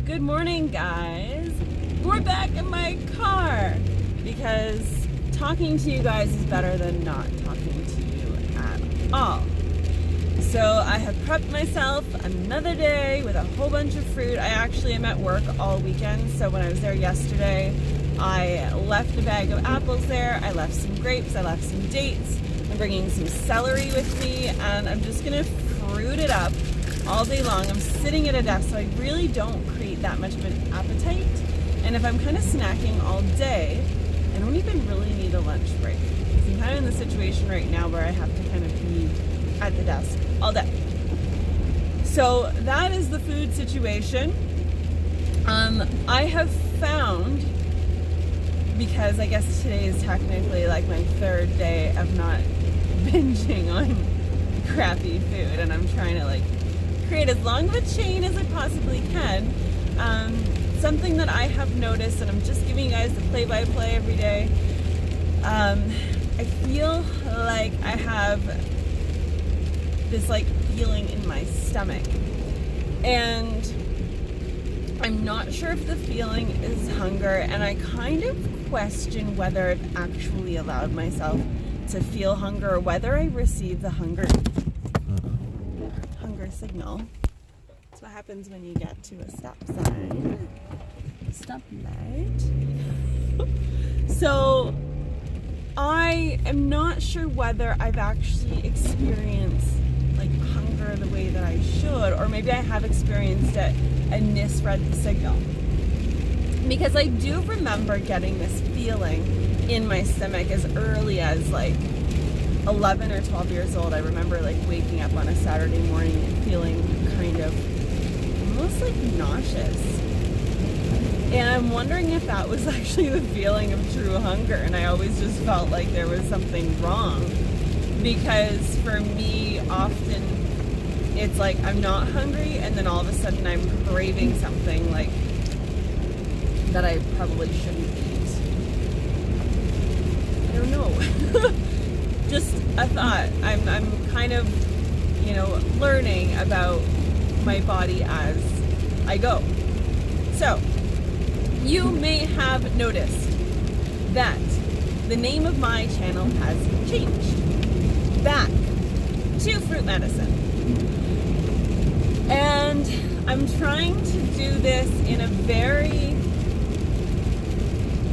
Good morning, guys. We're back in my car because talking to you guys is better than not talking to you at all. So I have prepped myself another day with a whole bunch of fruit. I actually am at work all weekend, so when I was there yesterday, I left a bag of apples there. I left some grapes, I left some dates. I'm bringing some celery with me, and I'm just gonna fruit it up all day long. I'm sitting at a desk, so I really don't create that much of an appetite. And if I'm kind of snacking all day, I don't even really need a lunch break. I'm kind of in the situation right now where I have to kind of be at the desk all day. So that is the food situation. I have found, because I guess today is technically like my third day of not binging on crappy food, and I'm trying to like create as long of a chain as I possibly can. Something that I have noticed, and I'm just giving you guys the play-by-play every day, I feel like I have this like feeling in my stomach, and I'm not sure if the feeling is hunger, and I kind of question whether I've actually allowed myself to feel hunger or whether I receive the hunger signal. That's what happens when you get to a stop sign. Stop light. So I am not sure whether I've actually experienced like hunger the way that I should, or maybe I have experienced it and misread the signal. Because I do remember getting this feeling in my stomach as early as like 11 or 12 years old. I remember like waking up on a Saturday morning and feeling kind of almost like nauseous. And I'm wondering if that was actually the feeling of true hunger, and I always just felt like there was something wrong. Because for me, often it's like I'm not hungry, and then all of a sudden I'm craving something like that I probably shouldn't eat. I don't know. Just a thought. I'm kind of, learning about my body as I go. So, you may have noticed that the name of my channel has changed back to Fruit Medicine. And I'm trying to do this in a very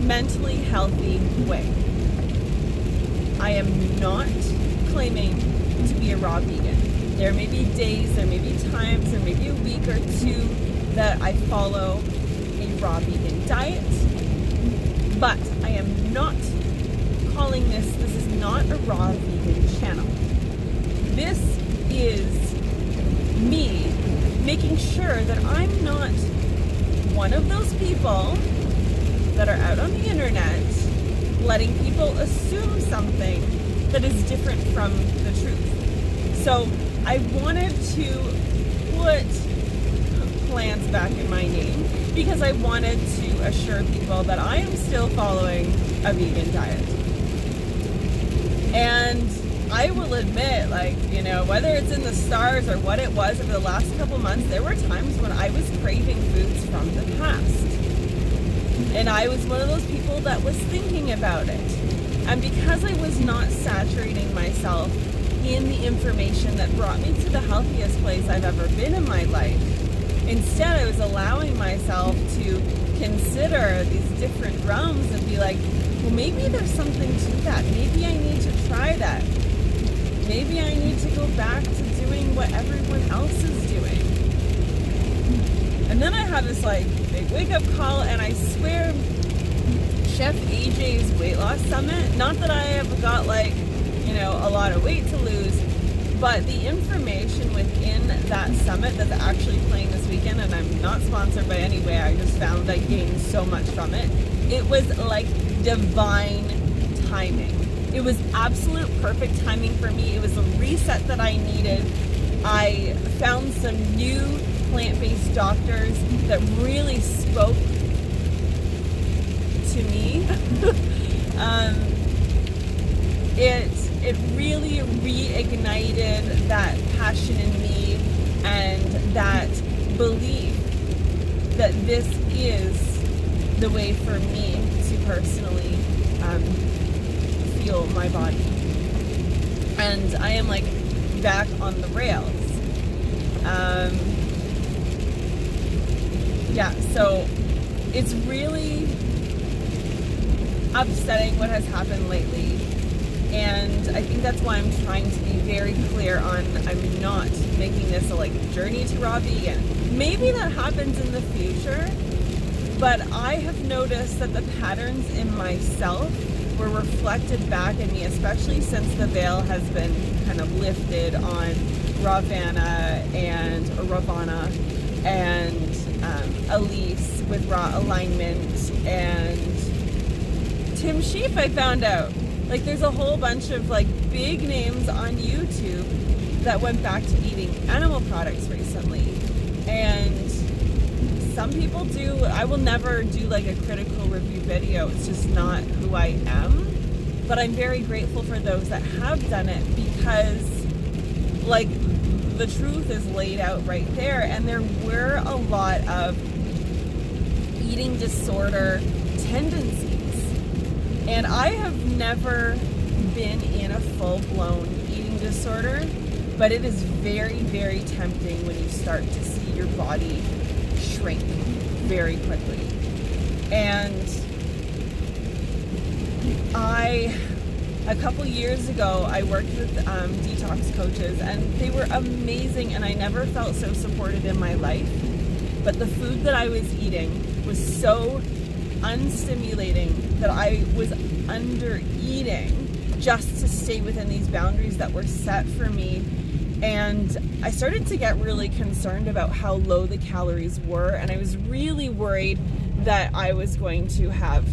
mentally healthy way. I am not claiming to be a raw vegan. There may be days, there may be times, there may be a week or two that I follow a raw vegan diet, but I am not calling this is not a raw vegan channel. This is me making sure that I'm not one of those people that are out on the internet letting people assume something that is different from the truth. So I wanted to put plants back in my name because I wanted to assure people that I am still following a vegan diet. And I will admit, whether it's in the stars or what it was over the last couple months, there were times when I was craving foods from the past. And I was one of those people that was thinking about it. And because I was not saturating myself in the information that brought me to the healthiest place I've ever been in my life, instead I was allowing myself to consider these different realms and be like, well, maybe there's something to that. Maybe I need to try that. Maybe I need to go back to doing what everyone else is doing. And then I had this big wake up call, and I swear Chef AJ's weight loss summit, not that I have got a lot of weight to lose, but the information within that summit that's actually playing this weekend, and I'm not sponsored by any way, I just found I gained so much from it. It was like divine timing. It was absolute perfect timing for me. It was a reset that I needed. I found some new plant-based doctors that really spoke to me. It really reignited that passion in me and that belief that but this is the way for me to personally feel my body. And I am like back on the rails. Yeah, so it's really upsetting what has happened lately. And I think that's why I'm trying to be very clear on I'm not making this a like journey to raw vegan. Maybe that happens in the future, but I have noticed that the patterns in myself were reflected back in me, especially since the veil has been kind of lifted on Ravana and Ravana and Elise with Raw Alignment and Tim Sheep. I found out like there's a whole bunch of like big names on YouTube that went back to eating animal products recently. And some people do. I will never do like a critical review video. It's just not who I am. But I'm very grateful for those that have done it, because like the truth is laid out right there. And there were a lot of eating disorder tendencies. And I have never been in a full-blown eating disorder, but it is very, very tempting when you start to see your body shrink very quickly. And a couple years ago, I worked with detox coaches, and they were amazing, and I never felt so supported in my life. But the food that I was eating was so unstimulating that I was under eating just to stay within these boundaries that were set for me. And I started to get really concerned about how low the calories were, and I was really worried that I was going to have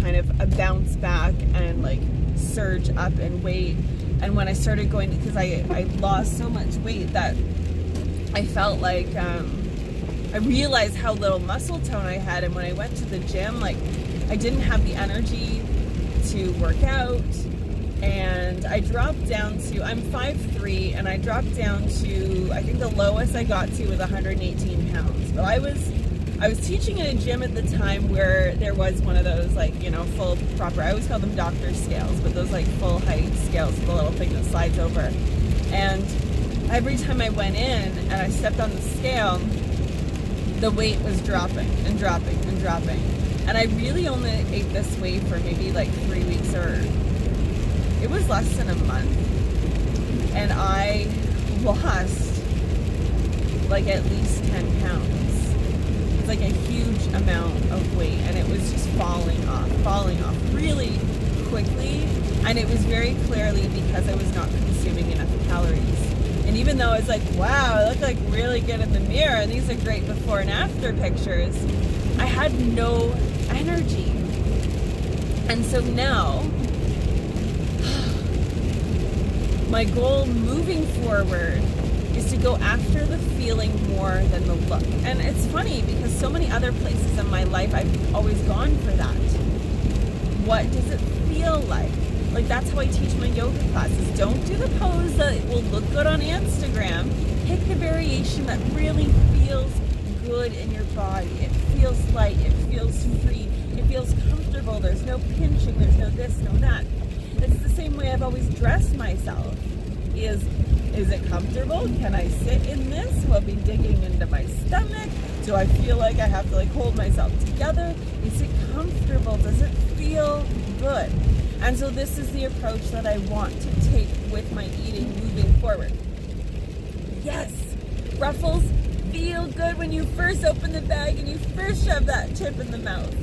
kind of a bounce back and like surge up in weight. And when I started going, because I lost so much weight that I felt like I realized how little muscle tone I had. And when I went to the gym, like I didn't have the energy to work out. And I dropped down to, I'm 5'3", and I dropped down to, I think the lowest I got to was 118 pounds. But I was teaching in a gym at the time where there was one of those like, you know, full proper, I always call them doctor scales, but those like full height scales with the little thing that slides over. And every time I went in and I stepped on the scale, the weight was dropping and dropping and dropping. And I really only ate this way for maybe like 3 weeks, or it was less than a month. And I lost like at least 10 pounds. It's like a huge amount of weight, and it was just falling off really quickly. And it was very clearly because I was not consuming enough calories. And even though it's like, wow, I look like really good in the mirror, and these are great before and after pictures, I had no energy. And so now, my goal moving forward is to go after the feeling more than the look. And it's funny because so many other places in my life, I've always gone for that. What does it feel like? Like that's how I teach my yoga classes. Don't do the pose that will look good on Instagram. Pick the variation that really feels good in your body. It feels light, it feels free, it feels comfortable. There's no pinching, there's no this, no that. It's the same way I've always dressed myself. Is it comfortable? Can I sit in this? Will I be digging into my stomach? Do I feel like I have to like hold myself together? Is it comfortable? Does it feel good? And so this is the approach that I want to take with my eating moving forward. Yes, Ruffles feel good when you first open the bag and you first shove that chip in the mouth.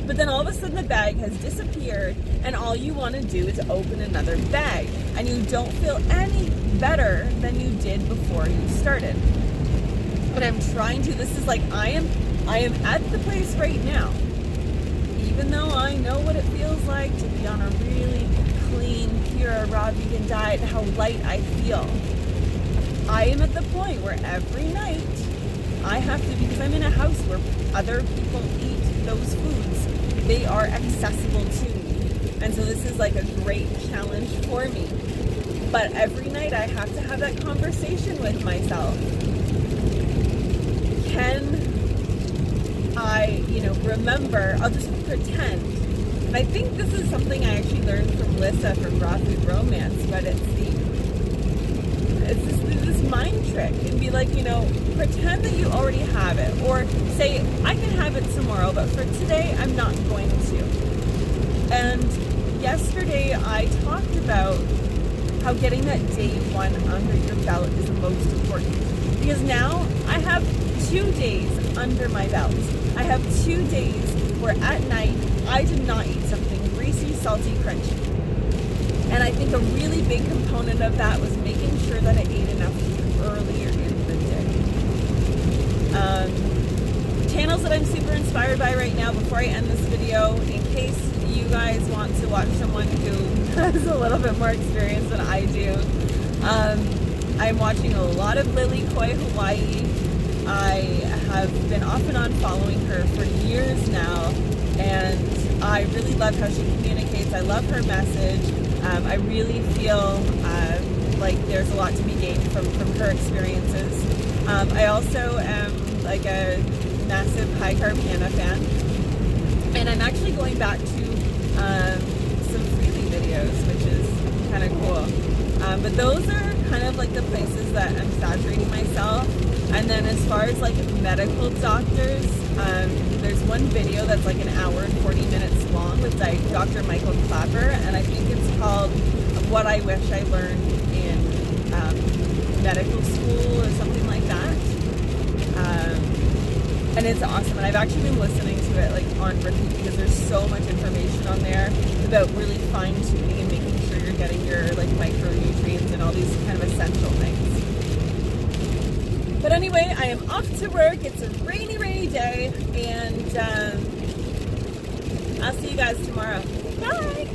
But then all of a sudden the bag has disappeared, and all you want to do is open another bag, and you don't feel any better than you did before you started. But I'm trying to, this is like, I am at the place right now, even though I know what it feels like to be on a really clean, pure, raw vegan diet and how light I feel. I am at the point where every night I have to, because I'm in a house where other people eat those foods, they are accessible to me. And so this is like a great challenge for me. But every night I have to have that conversation with myself. Can remember, I'll just pretend. And I think this is something I actually learned from Lissa from Raw Food Romance, but it's this mind trick, and be like, pretend that you already have it, or say, I can have it tomorrow, but for today, I'm not going to. And yesterday, I talked about how getting that day one under your belt is the most important, because now I have 2 days under my belt. I have 2 days where at night, I did not eat something greasy, salty, crunchy. And I think a really big component of that was making sure that I ate enough earlier in the day. Channels that I'm super inspired by right now, before I end this video, in case you guys want to watch someone who has a little bit more experience than I do, I'm watching a lot of Lily Koi Hawaii. I have been off and on following her for years now, and I really love how she communicates. I love her message. I really feel like there's a lot to be gained from her experiences. I also am like a massive high carb Hannah fan, and I'm actually going back to some Freely videos, which is kind of cool. But those are kind of like the places that I'm saturating myself. And then as far as like medical doctors, there's one video that's like an hour and 40 minutes long with Dr. Michael Clapper, and I think it's called What I Wish I Learned in Medical School or something like that. And it's awesome, and I've actually been listening to it like on repeat, because there's so much information on there about really fine-tuning and making sure you're getting your like micronutrients and all these kind of essential things. But anyway, I am off to work. It's a rainy, rainy day, and I'll see you guys tomorrow. Bye!